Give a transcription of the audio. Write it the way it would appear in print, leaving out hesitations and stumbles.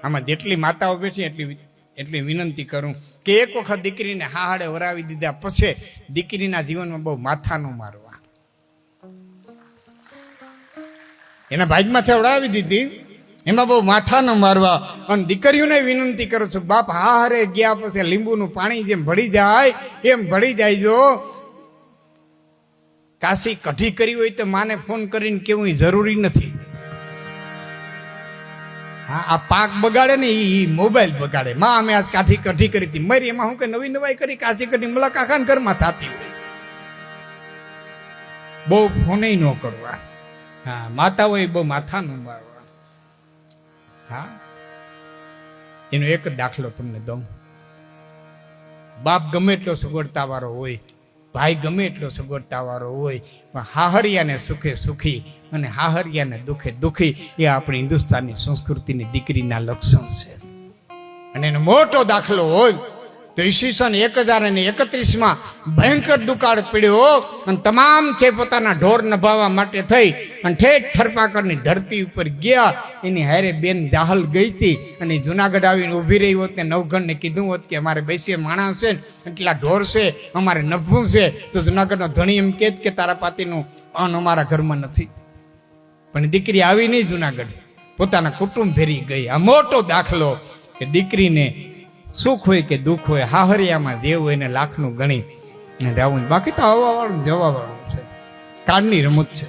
આમાં જેટલી માતાઓ બેઠી એટલી વિનંતી કરું કે એક વખત દીકરીને હાહાડે વરાવી દીધા પછી દીકરીના જીવનમાં બહુ માથા ન મારવા. એના ભાગમાંથી વડાવી દીધી, એમાં બહુ માથા ન મારવા. અને દીકરીઓને વિનંતી કરું છું, બાપ હારે ગયા પછી લીંબુનું પાણી જેમ ભળી જાય એમ ભળી જાય. જો કાશી કઢી કરી હોય તો માને ફોન કરીને કેવું જરૂરી નથી. હા, આ પાક બગાડે ને એ મોબાઈલ બગાડે. માં અમે આજ કાઠી કઢી કરી હતી, મરી એમાં હું કે નવી નવાઈ કરી કાશી કઢી મલા કાકાના ઘરમાં થતી હોય. બહુ ફોને ન કરવા. હા, માતા હોય બહુ માથા ન મારવા. હા, એનો એક જ દાખલો તમને દઉં. બાપ ગમે એટલો સગવડતા વાળો હોય, ભાઈ ગમે એટલો સગવડતા વાળો હોય, પણ હાહરિયાને સુખે સુખી અને હાહરિયાને દુઃખે દુઃખી એ આપણી હિન્દુસ્તાનની સંસ્કૃતિની દીકરીના લક્ષણ છે. અને એનો મોટો દાખલો હોય તો ઈસવીસન 1031માં ભયંકર દુકાળ પડ્યો અને તમામ છે પોતાના ઢોર નભાવવા માટે થઈ અને ઠેઠ થરપાકરની ધરતી ઉપર ગયા. એની હારે બેન જાહલ ગઈ હતી અને જુનાગઢ આવીને ઊભી રહી હોત ને નવઘણને કીધું હોત કે અમારે બેસીએ માણસ છે, એટલા ઢોર છે, અમારે નભવું છે, તો જુનાગઢનો ધણી એમ કહેત કે તારા પાતીનું અન્ન અમારા ઘરમાં નથી. પણ દીકરી આવી નહીં જુનાગઢ, પોતાના કુટુંબ ફેરી ગઈ. આ મોટો દાખલો કે દીકરીને સુખ હોય કે દુઃખ હોય, હાહરિયામાં જે હોય એને લાખનું ગણી રહેવું. બાકી તો આવવા વાળું જવા વાળું છે, કાળની રમત છે.